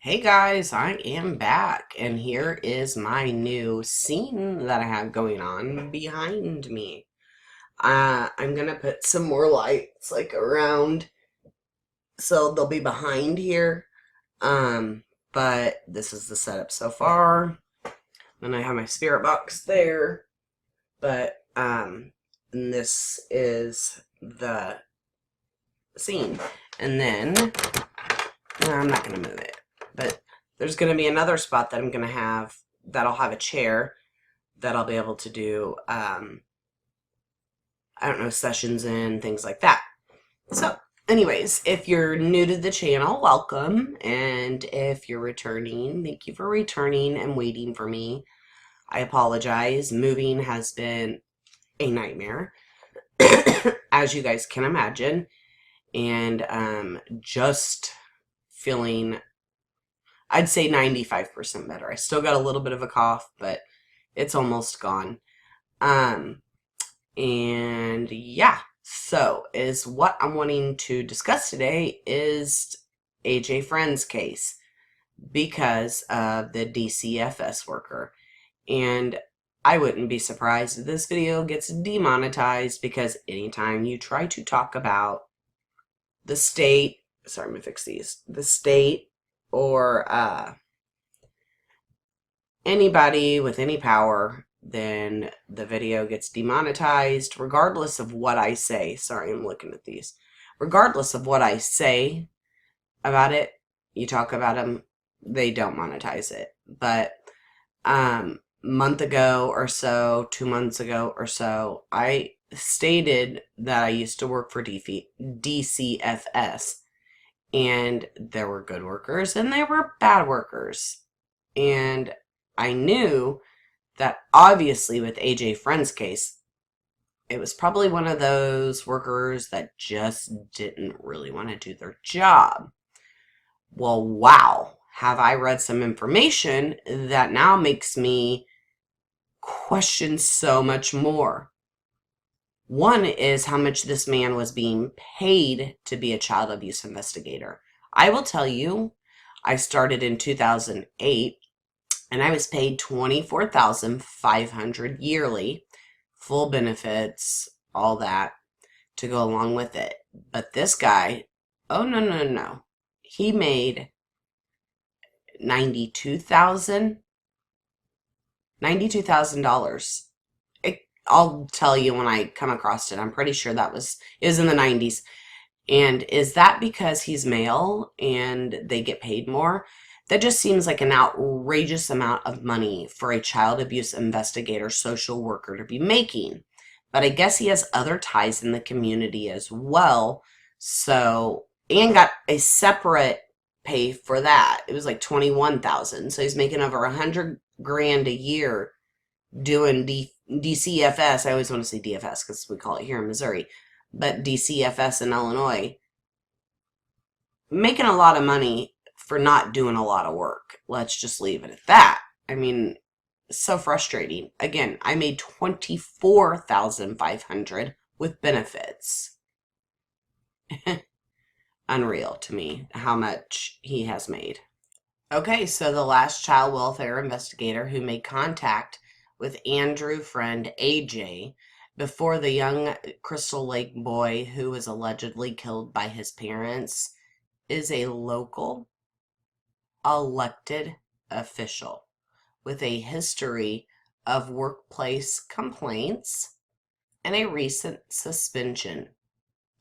Hey guys, I am back, and here is my new scene that I have going on behind me. I'm gonna put some more lights like around, so they'll be behind here. But this is the setup so far. Then I have my spirit box there, but and this is the scene. And then no, I'm not gonna move it, but there's gonna be another spot that I'm gonna have that'll have a chair that I'll be able to do I don't know, sessions in, things like that. So anyways, if you're new to the channel, welcome, and if you're returning, thank you for returning and waiting for me. I apologize. Moving has been a nightmare as you guys can imagine, and just feeling, I'd say 95% better. I still got a little bit of a cough, but it's almost gone. And yeah, so is what I'm wanting to discuss today is AJ Freund's case because of the Dcfs worker. And I wouldn't be surprised if this video gets demonetized because anytime you try to talk about the state, sorry, I'm gonna fix these, the state or anybody with any power, then the video gets demonetized regardless of what I say. Sorry, I'm looking at these. Regardless of what I say about it, you talk about them, they don't monetize it. But month ago or so, 2 months ago or so, I stated that I used to work for Dcfs, and there were good workers and there were bad workers. And I knew that obviously with AJ Freund's case, it was probably one of those workers that just didn't really want to do their job. Well, wow, have I read some information that now makes me question so much more. One is how much this man was being paid to be a child abuse investigator. I will tell you, I started in 2008 and I was paid $24,500 yearly, full benefits, all that to go along with it. But this guy, oh no. He made $92,000. I'll tell you when I come across it. I'm pretty sure it was in the 90s. And is that because he's male and they get paid more? That just seems like an outrageous amount of money for a child abuse investigator, social worker to be making. But I guess he has other ties in the community as well. So, and got a separate pay for that. It was like 21,000. So he's making over 100 grand a year doing DCFS. I always want to say DFS because we call it here in Missouri, but DCFS in Illinois, making a lot of money for not doing a lot of work. Let's just leave it at that. I mean, so frustrating. Again, I made $24,500 with benefits. Unreal to me how much he has made. Okay, so the last child welfare investigator who made contact with Andrew Freund, AJ, before the young Crystal Lake boy who was allegedly killed by his parents, is a local elected official with a history of workplace complaints and a recent suspension,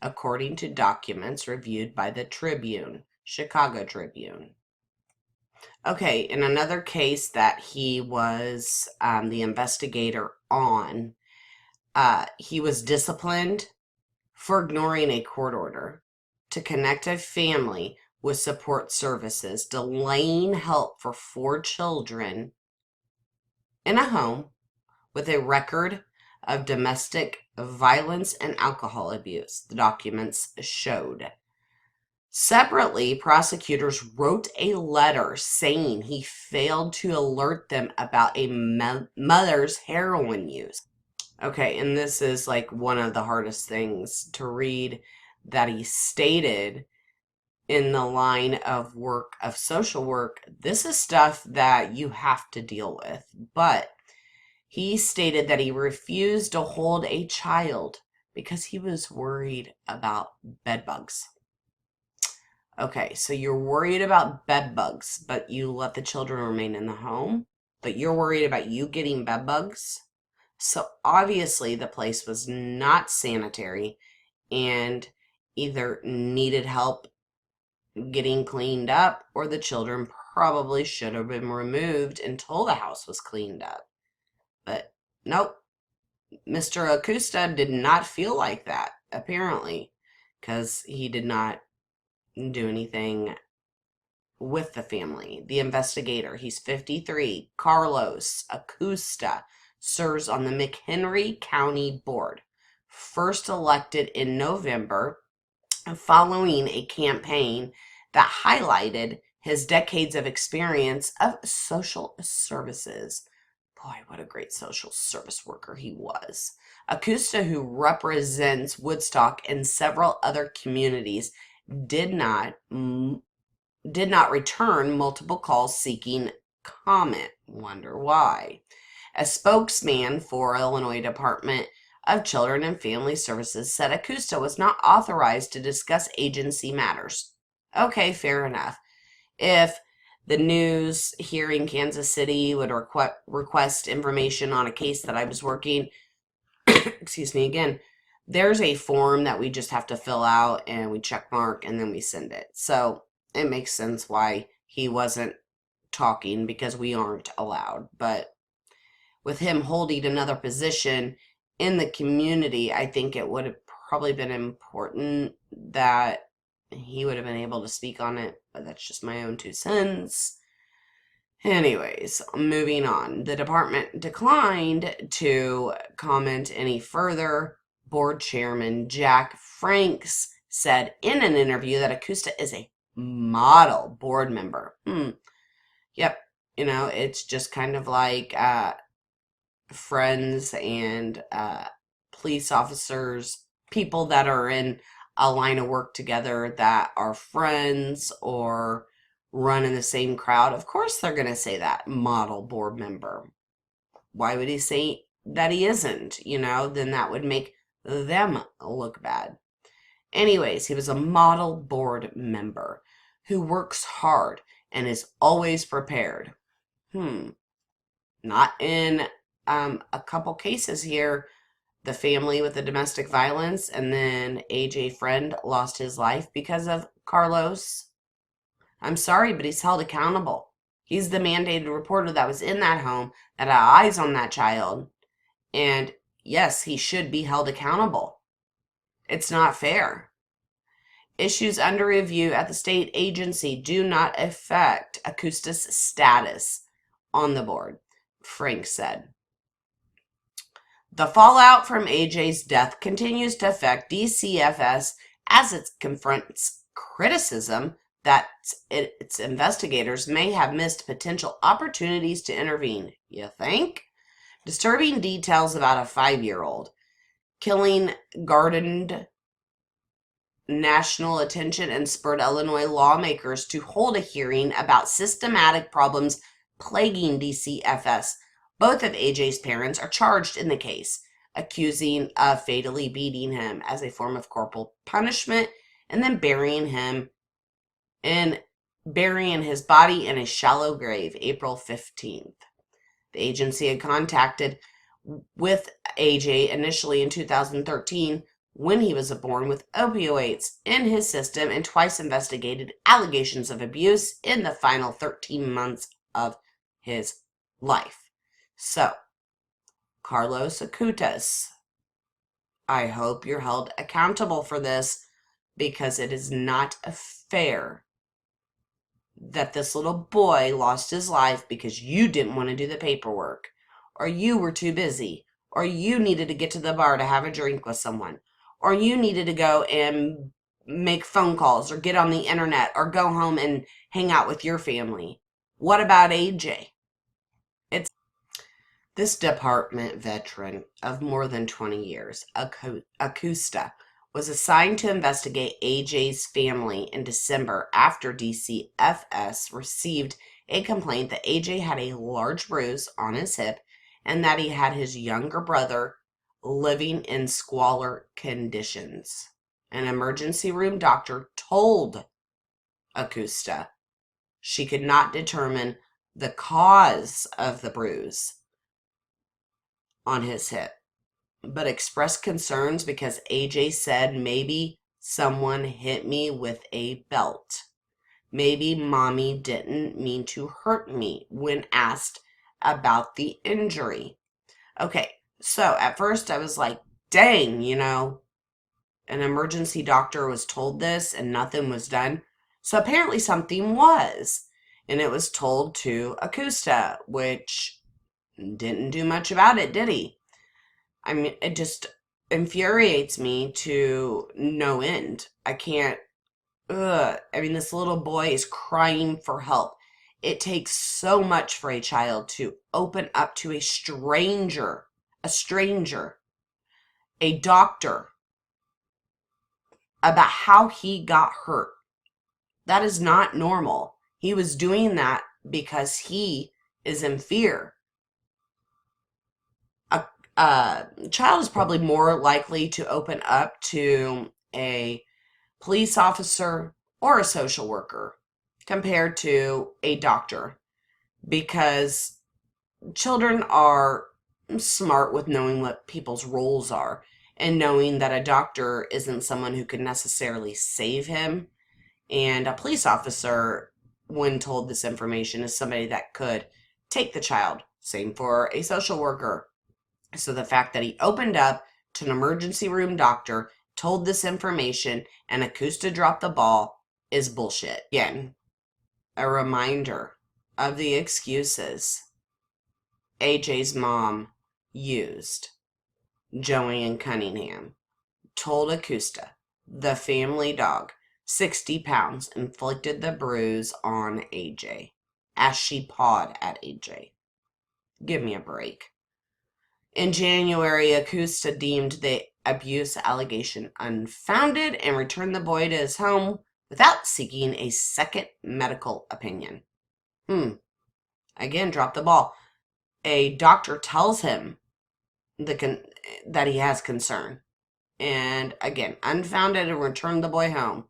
according to documents reviewed by the Tribune, Chicago Tribune. Okay, in another case that he was the investigator on, he was disciplined for ignoring a court order to connect a family with support services, delaying help for 4 children in a home with a record of domestic violence and alcohol abuse, the documents showed. Separately, prosecutors wrote a letter saying he failed to alert them about a mother's heroin use. Okay, and this is like one of the hardest things to read, that he stated in the line of work of social work, this is stuff that you have to deal with. But he stated that he refused to hold a child because he was worried about bed bugs. Okay, so you're worried about bed bugs, but you let the children remain in the home, but you're worried about you getting bed bugs. So obviously the place was not sanitary and either needed help getting cleaned up, or the children probably should have been removed until the house was cleaned up. But nope, Mr. Acosta did not feel like that, apparently, because he did not do anything with the family. The investigator, he's 53, Carlos Acosta, serves on the McHenry County Board, first elected in November following a campaign that highlighted his decades of experience of social services. Boy, what a great social service worker he was. Acosta, who represents Woodstock and several other communities, did not return multiple calls seeking comment. Wonder why. A spokesman for Illinois Department of Children and Family Services said Acosta was not authorized to discuss agency matters. Okay, fair enough. If the news here in Kansas City would request information on a case that I was working, excuse me again, there's a form that we just have to fill out and we check mark and then we send it. So it makes sense why he wasn't talking, because we aren't allowed. But with him holding another position in the community, I think it would have probably been important that he would have been able to speak on it, but that's just my own 2 cents. Anyways, moving on. The department declined to comment any further. Board chairman Jack Franks said in an interview that Acosta is a model board member. Yep. It's just kind of like friends and police officers, people that are in a line of work together that are friends or run in the same crowd. Of course they're going to say that model board member. Why would he say that he isn't? Then that would make them look bad. Anyways, he was a model board member who works hard and is always prepared. Not in a couple cases here. The family with the domestic violence, and then AJ Freund lost his life because of Carlos. I'm sorry, but he's held accountable. He's the mandated reporter that was in that home, that had eyes on that child. And yes, he should be held accountable. It's not fair. Issues under review at the state agency do not affect Acosta's status on the board, Frank said. The fallout from AJ's death continues to affect Dcfs as it confronts criticism that its investigators may have missed potential opportunities to intervene. You think? Disturbing details about a 5-year-old killing garnered national attention and spurred Illinois lawmakers to hold a hearing about systematic problems plaguing Dcfs. Both of AJ's parents are charged in the case, accusing of fatally beating him as a form of corporal punishment and then burying his body in a shallow grave April 15th. The agency had contacted with AJ initially in 2013 when he was born with opioids in his system and twice investigated allegations of abuse in the final 13 months of his life. So, Carlos Acutis, I hope you're held accountable for this, because it is not fair that this little boy lost his life because you didn't want to do the paperwork, or you were too busy, or you needed to get to the bar to have a drink with someone, or you needed to go and make phone calls or get on the internet or go home and hang out with your family. What about AJ? This department veteran of more than 20 years, Acosta, was assigned to investigate AJ's family in December after Dcfs received a complaint that AJ had a large bruise on his hip and that he had his younger brother living in squalor conditions. An emergency room doctor told Acosta she could not determine the cause of the bruise on his hip, but expressed concerns because AJ said maybe someone hit me with a belt. Maybe mommy didn't mean to hurt me when asked about the injury. Okay, so at first I was like, dang, an emergency doctor was told this and nothing was done. So apparently something was. And it was told to Acosta, which didn't do much about it, did he? I mean, it just infuriates me to no end. I can't, I mean, this little boy is crying for help. It takes so much for a child to open up to a stranger, a doctor, about how he got hurt. That is not normal. He was doing that because he is in fear. A child is probably more likely to open up to a police officer or a social worker compared to a doctor, because children are smart with knowing what people's roles are and knowing that a doctor isn't someone who could necessarily save him. And a police officer, when told this information, is somebody that could take the child. Same for a social worker. So the fact that he opened up to an emergency room doctor, told this information, and Acosta dropped the ball is bullshit. Again, a reminder of the excuses AJ's mom used. Joanne Cunningham told Acosta the family dog, 60 pounds, inflicted the bruise on AJ as she pawed at AJ. Give me a break. In January, Acosta deemed the abuse allegation unfounded and returned the boy to his home without seeking a second medical opinion. Again, dropped the ball. A doctor tells him that he has concern. And again, unfounded, and returned the boy home.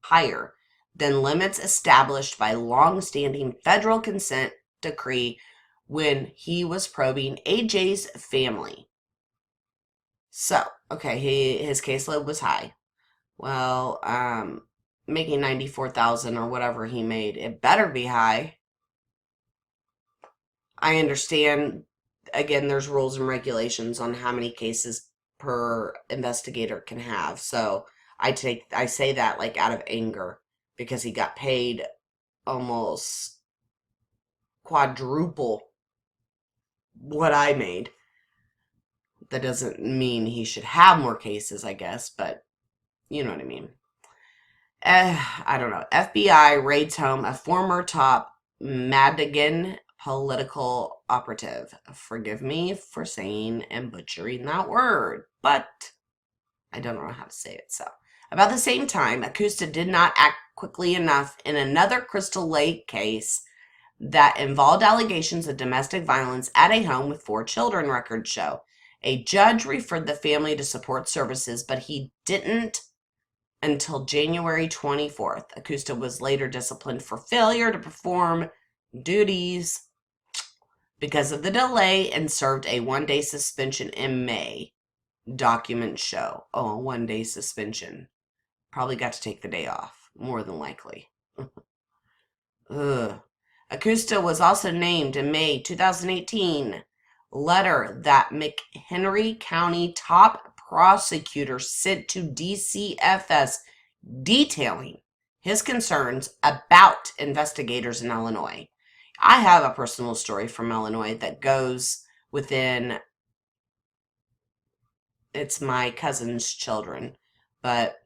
Higher than limits established by long-standing federal consent decree when he was probing AJ's family. So, okay, his caseload was high. Well, making 94,000 or whatever he made, it better be high. I understand, again, there's rules and regulations on how many cases per investigator can have. So I say that like out of anger, because he got paid almost quadruple what I made. That doesn't mean he should have more cases, I guess, but you know what I mean. I don't know. FBI raids home a former top Madigan political operative. Forgive me for saying and butchering that word, but I don't know how to say it. So, about the same time, Acosta did not act quickly enough in another Crystal Lake case that involved allegations of domestic violence at a home with 4 children, records show. A judge referred the family to support services, but he didn't until January 24th. Acosta was later disciplined for failure to perform duties because of the delay and served a 1-day suspension in May. Documents show. Oh, a 1-day suspension. Probably got to take the day off, more than likely. Ugh. Acosta was also named in May 2018 letter that McHenry County top prosecutor sent to Dcfs detailing his concerns about investigators in Illinois. I have a personal story from Illinois that goes within, it's my cousin's children, but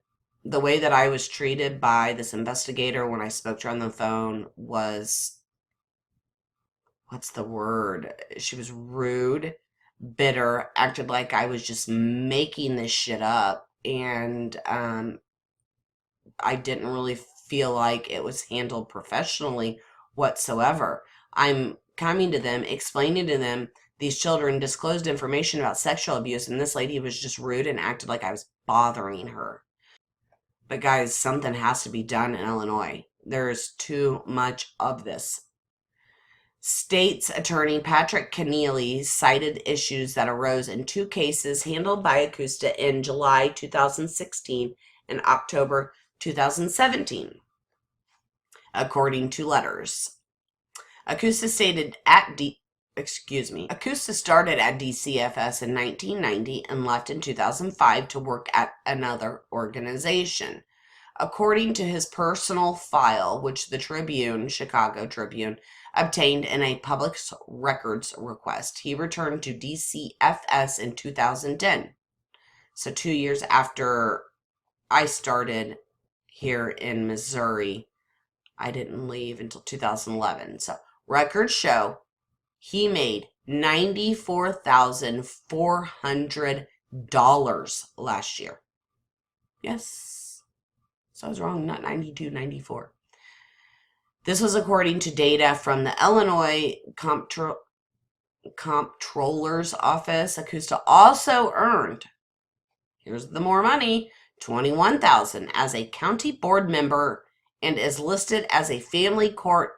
the way that I was treated by this investigator when I spoke to her on the phone was, what's the word? She was rude, bitter, acted like I was just making this shit up. and I didn't really feel like it was handled professionally whatsoever. I'm coming to them, explaining to them these children disclosed information about sexual abuse, and this lady was just rude and acted like I was bothering her. But guys, something has to be done in Illinois. There's too much of this. State's attorney Patrick Keneally cited issues that arose in two cases handled by Akusta in July 2016 and October 2017, according to letters. Akusta started at Dcfs in 1990 and left in 2005 to work at another organization. According to his personal file, which the Tribune, Chicago Tribune, obtained in a public records request, he returned to Dcfs in 2010. So 2 years after I started here in Missouri, I didn't leave until 2011. So records show he made $94,400 last year. Yes. So I was wrong, not 92, 94. This was according to data from the Illinois Comptroller's Office. Akusta also earned, here's the more money, $21,000 as a county board member and is listed as a family court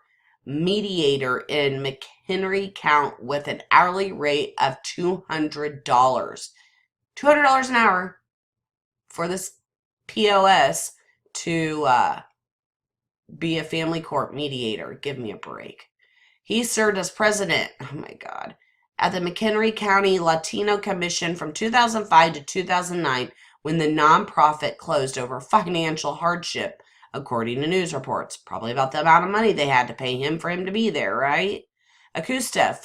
mediator in McHenry County with an hourly rate of $200. $200 an hour for this POS to be a family court mediator. Give me a break. He served as president, oh my God, at the McHenry County Latino Commission from 2005 to 2009 when the nonprofit closed over financial hardship, according to news reports. Probably about the amount of money they had to pay him for him to be there, right? Akusta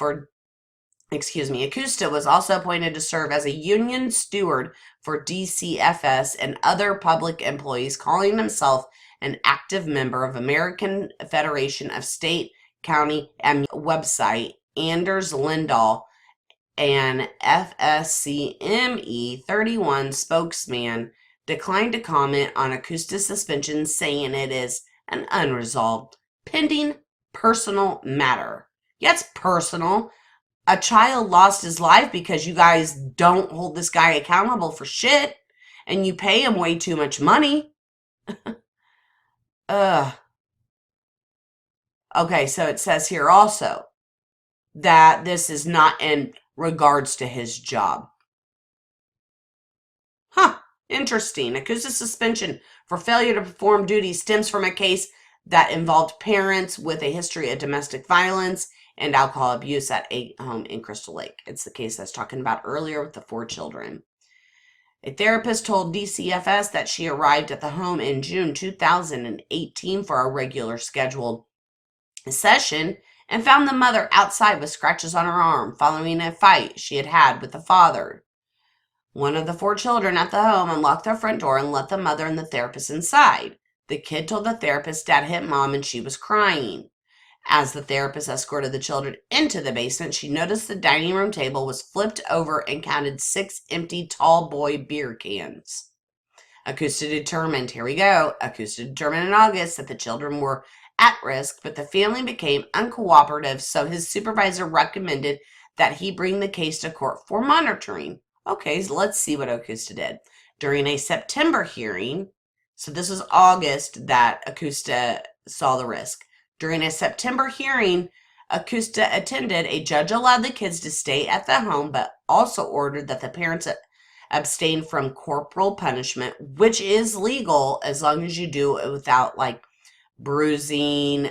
was also appointed to serve as a union steward for Dcfs and other public employees, calling himself an active member of American Federation of State, County, and website. Anders Lindahl, an FSCME 31 spokesman, declined to comment on Akusta's suspension, saying it is an unresolved, pending personal matter. Yeah, it's personal. A child lost his life because you guys don't hold this guy accountable for shit, and you pay him way too much money. Ugh. Okay, so it says here also that this is not in regards to his job. Huh, interesting. Akusta's suspension for failure to perform duties stems from a case that involved parents with a history of domestic violence and alcohol abuse at a home in Crystal Lake. It's the case I was talking about earlier with the 4 children. A therapist told Dcfs that she arrived at the home in June 2018 for a regular scheduled session and found the mother outside with scratches on her arm following a fight she had had with the father. One of the 4 children at the home unlocked their front door and let the mother and the therapist inside. The kid told the therapist dad hit mom and she was crying. As the therapist escorted the children into the basement, she noticed the dining room table was flipped over and counted 6 empty tall boy beer cans. Akusta determined in August that the children were at risk, but the family became uncooperative, so his supervisor recommended that he bring the case to court for monitoring. Okay, so let's see what Akusta did. During a September hearing, so this was August that Akusta saw the risk. During a September hearing Akusta attended, a judge allowed the kids to stay at the home, but also ordered that the parents abstain from corporal punishment, which is legal as long as you do it without like bruising,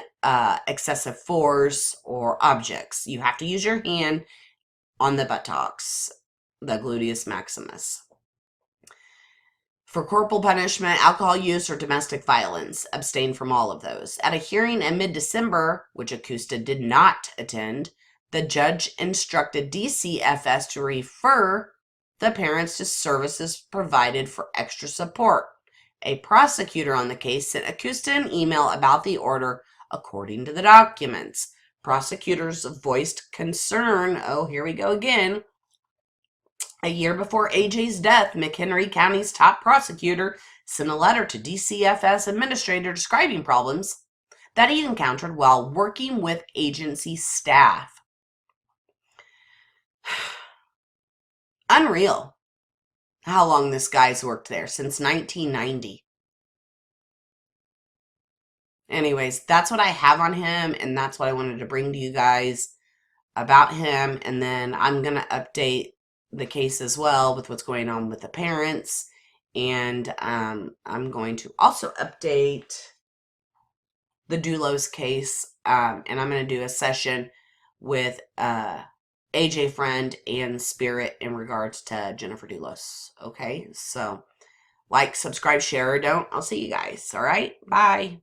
excessive force, or objects. You have to use your hand on the buttocks, the gluteus maximus. For corporal punishment, alcohol use, or domestic violence, abstain from all of those. At a hearing in mid-December, which Akusta did not attend, the judge instructed Dcfs to refer the parents to services provided for extra support. A prosecutor on the case sent Akusta an email about the order, according to the documents. Prosecutors voiced concern, oh, here we go again, A year before AJ's death, McHenry County's top prosecutor sent a letter to Dcfs administrator describing problems that he encountered while working with agency staff. Unreal how long this guy's worked there, since 1990. Anyways, that's what I have on him, and that's what I wanted to bring to you guys about him. And then I'm going to update the case as well with what's going on with the parents. And I'm going to also update the Dulos case. And I'm going to do a session with AJ Freund and Spirit in regards to Jennifer Dulos. Okay, so like, subscribe, share, or don't. I'll see you guys. All right, bye.